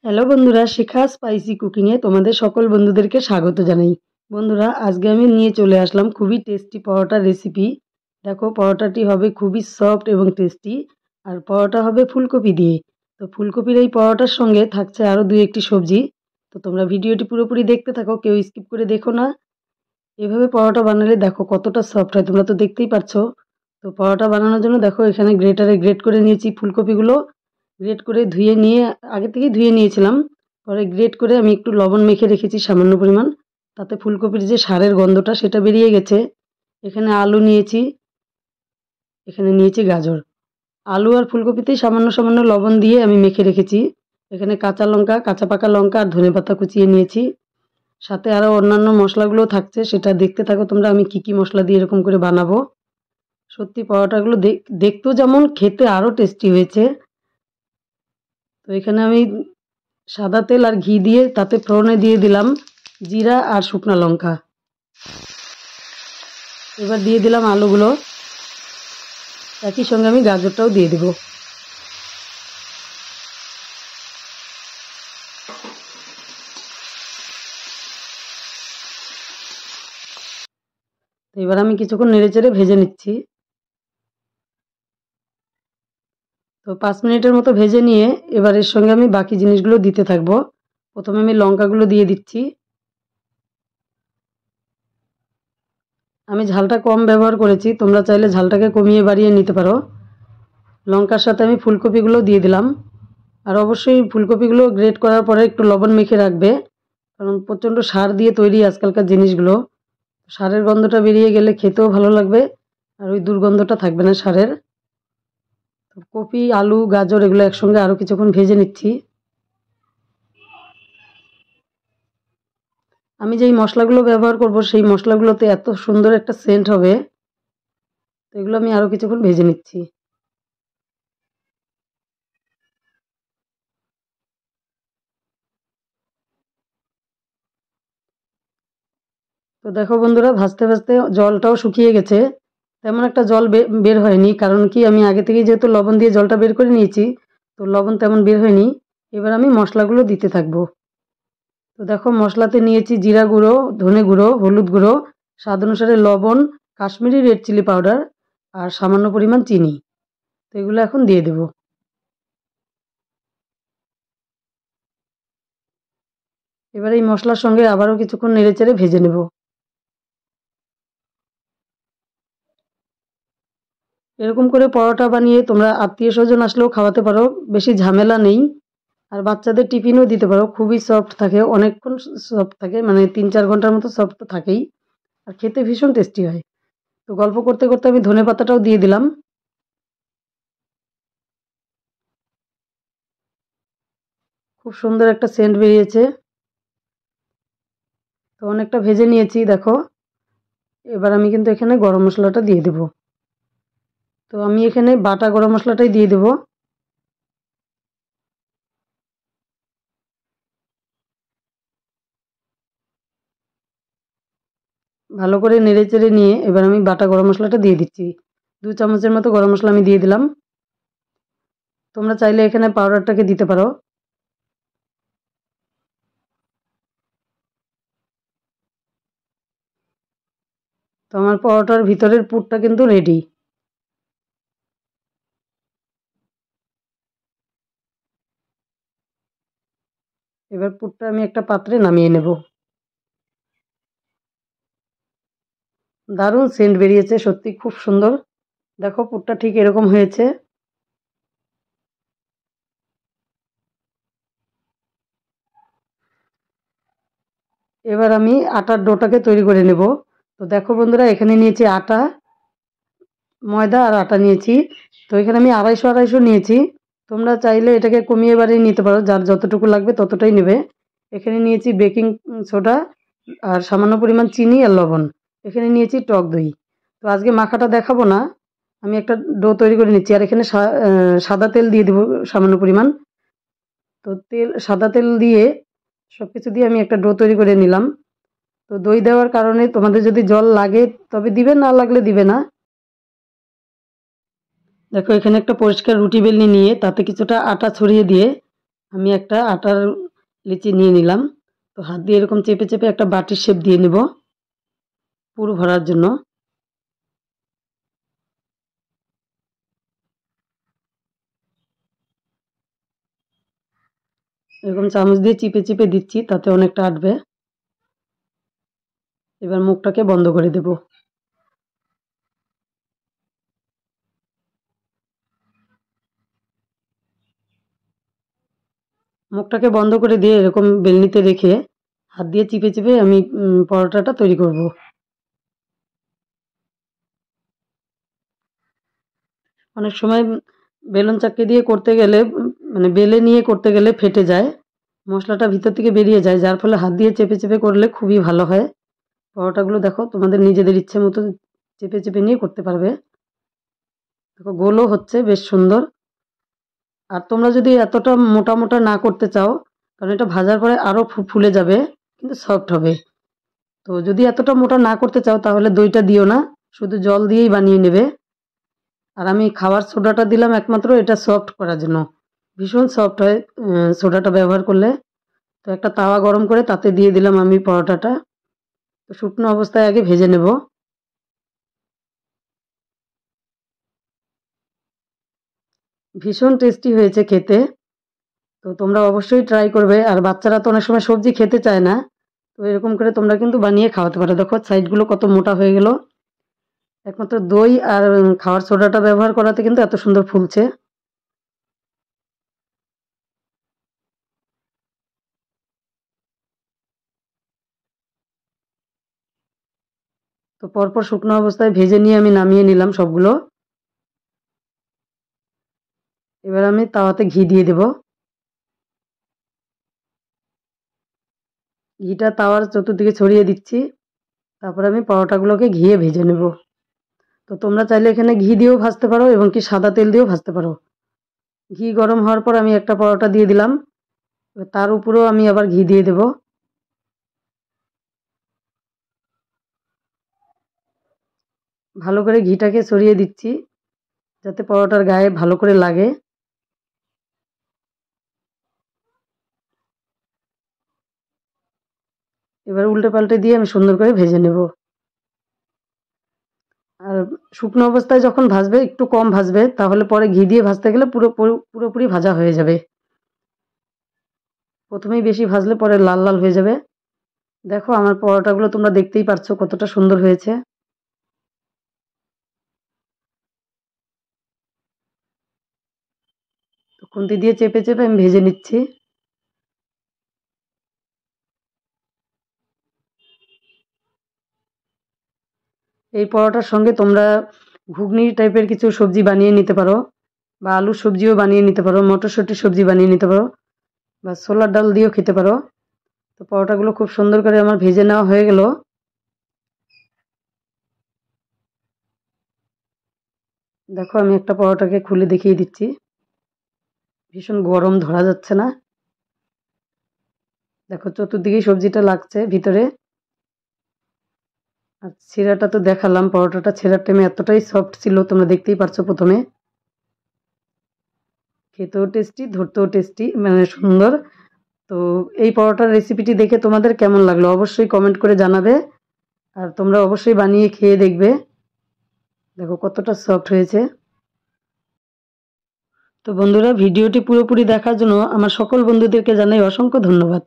Hello বন্ধুরা, শিখা spicy কুকিংয়ে তোমাদের সকল বন্ধুদেরকে স্বাগত জানাই। বন্ধুরা, আজকে আমি নিয়ে চলে আসলাম খুবই টেস্টি পরোটার রেসিপি। দেখো, পরোটাটি হবে খুবই সফট এবং টেস্টি। আর পরোটা হবে ফুলকপি দিয়ে। তো ফুলকপির এই পরোটার সঙ্গে থাকছে আরও দুই একটি সবজি। তো তোমরা ভিডিওটি পুরোপুরি দেখতে থাকো, কেউ স্কিপ করে দেখো না। এভাবে পরোটা বানালে দেখো কতটা সফট হয়, তোমরা তো দেখতেই পাচ্ছো। তো পরোটা বানানোর জন্য দেখো এখানে গ্রেটারে গ্রেট করে নিয়েছি ফুলকপিগুলো। গ্রেট করে ধুয়ে নিয়ে আগে থেকেই ধুয়ে নিয়েছিলাম। পরে গ্রেট করে আমি একটু লবণ মেখে রেখেছি সামান্য পরিমাণ। তাতে ফুলকপির যে সারের গন্ধটা সেটা বেরিয়ে গেছে। এখানে আলু নিয়েছি, এখানে নিয়েছি গাজর। আলু আর ফুলকপিতেই সামান্য সামান্য লবণ দিয়ে আমি মেখে রেখেছি। এখানে কাঁচা লঙ্কা, কাঁচা পাকা লঙ্কা আর ধনেপাতা কুচিয়ে নিয়েছি। সাথে আরও অন্যান্য মশলাগুলো থাকছে, সেটা দেখতে থাকো তোমরা আমি কি কি মশলা দিয়ে এরকম করে বানাবো। সত্যি পরোটাগুলো দেখতেও যেমন, খেতে আরও টেস্টি হয়েছে। তো এখানে আমি সাদা তেল আর ঘি দিয়ে তাতে ফোড়নে দিয়ে দিলাম জিরা আর শুকনো লঙ্কা। এবার দিয়ে দিলাম আলুগুলো, একই সঙ্গে আমি গাজরটাও দিয়ে দেব। তো এবার আমি কিছুক্ষণ নেড়েচেড়ে ভেজে নিচ্ছি। তো 5 মিনিটের মতো ভেজে নিয়ে এবার এর সঙ্গে আমি বাকি জিনিসগুলো দিতে থাকবো। প্রথমে আমি লঙ্কাগুলো দিয়ে দিচ্ছি। আমি ঝালটা কম ব্যবহার করেছি, তোমরা চাইলে ঝালটাকে কমিয়ে বাড়িয়ে নিতে পারো। লঙ্কার সাথে আমি ফুলকপিগুলো দিয়ে দিলাম। আর অবশ্যই ফুলকপিগুলো গ্রেট করার পরে একটু লবণ মেখে রাখবে, কারণ প্রচণ্ড সার দিয়ে তৈরি আজকালকার জিনিসগুলো। সারের গন্ধটা বেরিয়ে গেলে খেতেও ভালো লাগবে, আর ওই দুর্গন্ধটা থাকবে না সারের। তো কপি, আলু, গাজর এগুলো একসঙ্গে আরও কিছুক্ষণ ভেজে নিচ্ছি। আমি যেই মশলাগুলো ব্যবহার করব সেই মশলাগুলোতে এত সুন্দর একটা সেন্ট হবে। তো এগুলো আমি আরও কিছুক্ষণ ভেজে নিচ্ছি। তো দেখো বন্ধুরা, ভাজতে ভাজতে জলটাও শুকিয়ে গেছে। তেমন একটা জল বের হয়নি, কারণ কি আমি আগে থেকেই যেহেতু লবণ দিয়ে জলটা বের করে নিয়েছি, তো লবণ তেমন বের হয়নি। এবার আমি মশলাগুলো দিতে থাকবো। তো দেখো, মশলাতে নিয়েছি জিরা গুঁড়ো, ধনে গুঁড়ো, হলুদ গুঁড়ো, স্বাদ অনুসারে লবণ, কাশ্মীরি রেড চিলি পাউডার আর সামান্য পরিমাণ চিনি। তো এগুলো এখন দিয়ে দেব। এবার এই মশলার সঙ্গে আবারও কিছুক্ষণ নেড়েচেড়ে ভেজে নেব। এরকম করে পরোটা বানিয়ে তোমরা আত্মীয় স্বজন আসলেও খাওয়াতে পারো, বেশি ঝামেলা নেই। আর বাচ্চাদের টিফিনও দিতে পারো, খুবই সফট থাকে, অনেকক্ষণ সফট থাকে, মানে 3-4 ঘন্টার মতো সফট তো থাকেই। আর খেতে ভীষণ টেস্টি হয়। তো গল্প করতে করতে আমি ধনে পাতাটাও দিয়ে দিলাম। খুব সুন্দর একটা সেন্ট বেরিয়েছে। তো অনেকটা ভেজে নিয়েছি দেখো। এবার আমি কিন্তু এখানে গরম মশলাটা দিয়ে দেব। তো আমি এখানে বাটা গরম মশলাটাই দিয়ে দেব। ভালো করে নেড়েচেড়ে নিয়ে এবার আমি বাটা গরম মশলাটা দিয়ে দিচ্ছি। 2 চামচের মতো গরম মশলা আমি দিয়ে দিলাম। তোমরা চাইলে এখানে পাউডারটাকে দিতে পারো। তো আমার পরোটার ভিতরের পুরটা কিন্তু রেডি। এবার পুরটা আমি একটা পাত্রে নামিয়ে নেব। দারুণ সেন্ট বেরিয়েছে, সত্যি খুব সুন্দর। দেখো, পুরটা ঠিক এরকম হয়েছে। এবার আমি আটার ডোটাকে তৈরি করে নেব। তো দেখো বন্ধুরা, এখানে নিয়েছি আটা, ময়দা আর আটা নিয়েছি। তো এখানে আমি 250 নিয়েছি। তোমরা চাইলে এটাকে কমিয়ে বাড়িয়ে নিতে পারো, যার যতটুকু লাগবে ততটাই নেবে। এখানে নিয়েছি বেকিং সোডা আর সামান্য পরিমাণ চিনি আর লবণ। এখানে নিয়েছি টক দই। তো আজকে মাখাটা দেখাবো না, আমি একটা ডো তৈরি করে নিচ্ছি। আর এখানে সাদা তেল দিয়ে দেবো সামান্য পরিমাণ। তো সাদা তেল দিয়ে সব কিছু দিয়ে আমি একটা ডো তৈরি করে নিলাম। তো দই দেওয়ার কারণে তোমাদের যদি জল লাগে তবে দিবে, না লাগলে দিবে না। দেখো, এখানে একটা পরিষ্কার রুটি বেলনি নিয়ে তাতে কিছুটা আটা ছড়িয়ে দিয়ে আমি একটা আটার লিচি নিয়ে নিলাম। তো হাত দিয়ে এরকম চেপে চেপে একটা বাটির শেপ দিয়ে নেব পুরো ভরার জন্য। এরকম চামচ দিয়ে চিপে চিপে দিচ্ছি, তাতে অনেকটা আটবে। এবার মুখটাকে বন্ধ করে দেব। মুখটাকে বন্ধ করে দিয়ে এরকম বেলনিতে রেখে হাত দিয়ে চিপে চিপে আমি পরোটাটা তৈরি করব। অনেক সময় বেলুন চাক্কি দিয়ে করতে গেলে মানে বেলে নিয়ে করতে গেলে ফেটে যায়, মশলাটা ভিতর থেকে বেরিয়ে যায়, যার ফলে হাত দিয়ে চেপে চেপে করলে খুবই ভালো হয়। পরোটাগুলো দেখো তোমাদের নিজেদের ইচ্ছে মতো চেপে চেপে নিয়ে করতে পারবে। দেখো গোলও হচ্ছে বেশ সুন্দর। আর তোমরা যদি এতটা মোটা মোটা না করতে চাও, কারণ এটা ভাজার পরে আরও ফুলে যাবে, কিন্তু সফট হবে। তো যদি এতটা মোটা না করতে চাও তাহলে দইটা দিও না, শুধু জল দিয়েই বানিয়ে নেবে। আর আমি খাবার সোডাটা দিলাম একমাত্র এটা সফট করার জন্য, ভীষণ সফট হয় সোডাটা ব্যবহার করলে। তো একটা তাওয়া গরম করে তাতে দিয়ে দিলাম আমি পরোটাটা। তো শুকনো অবস্থায় আগে ভেজে নেব। ভীষণ টেস্টি হয়েছে খেতে। তো তোমরা অবশ্যই ট্রাই করবে। আর বাচ্চারা তো অনেক সময় সবজি খেতে চায় না, তো এরকম করে তোমরা কিন্তু বানিয়ে খাওয়াতে পারো। দেখো সাইডগুলো কত মোটা হয়ে গেল, একমাত্র দই আর খাওয়ার সোডাটা ব্যবহার করাতে কিন্তু এত সুন্দর ফুলছে। তো পরপর শুকনো অবস্থায় ভেজে নিয়ে আমি নামিয়ে নিলাম সবগুলো। এবার আমি তাওয়াতে ঘি দিয়ে দেব। ঘিটা তাওয়ার চতুর্দিকে ছড়িয়ে দিচ্ছি। তারপর আমি পরোটাগুলোকে ঘিয়ে ভেজে নেব। তো তোমরা চাইলে এখানে ঘি দিয়েও ভাজতে পারো এবং কি সাদা তেল দিয়েও ভাজতে পারো। ঘি গরম হওয়ার পর আমি একটা পরোটা দিয়ে দিলাম, তার উপরেও আমি আবার ঘি দিয়ে দেব। ভালো করে ঘিটাকে ছড়িয়ে দিচ্ছি যাতে পরোটার গায়ে ভালো করে লাগে। এবার উল্টে পাল্টে দিয়ে আমি সুন্দর করে ভেজে নেব। আর শুকনো অবস্থায় যখন ভাজবে একটু কম ভাজবে, তাহলে পরে ঘি দিয়ে ভাজতে গেলে পুরোপুরি ভাজা হয়ে যাবে। প্রথমেই বেশি ভাজলে পরে লাল লাল হয়ে যাবে। দেখো আমার পরোটাগুলো তোমরা দেখতেই পারছো কতটা সুন্দর হয়েছে। খুন্তি দিয়ে চেপে চেপে আমি ভেজে নিচ্ছি। এই পরোটার সঙ্গে তোমরা ঘুগনি টাইপের কিছু সবজি বানিয়ে নিতে পারো, বা আলুর সবজিও বানিয়ে নিতে পারো, মটরশুঁটির সবজি বানিয়ে নিতে পারো, বা ছোলার ডাল দিয়েও খেতে পারো। তো পরোটাগুলো খুব সুন্দর করে আমার ভেজে নেওয়া হয়ে গেল। দেখো আমি একটা পরোটাকে খুলে দেখিয়ে দিচ্ছি, ভীষণ গরম, ধরা যাচ্ছে না। দেখো চতুর্দিকেই সবজিটা লাগছে ভিতরে। আর ছেঁড়াটা তো দেখালাম, পরোটাটা ছেঁড়ার টাইমে এতটাই সফট ছিল, তোমরা দেখতেই পারছো প্রথমে। খেতেও টেস্টি, ধরতেও টেস্টি, মানে সুন্দর। তো এই পরোটার রেসিপিটি দেখে তোমাদের কেমন লাগলো অবশ্যই কমেন্ট করে জানাবে। আর তোমরা অবশ্যই বানিয়ে খেয়ে দেখবে। দেখো কতটা সফট হয়েছে। তো বন্ধুরা, ভিডিওটি পুরোপুরি দেখার জন্য আমার সকল বন্ধুদেরকে জানাই অসংখ্য ধন্যবাদ।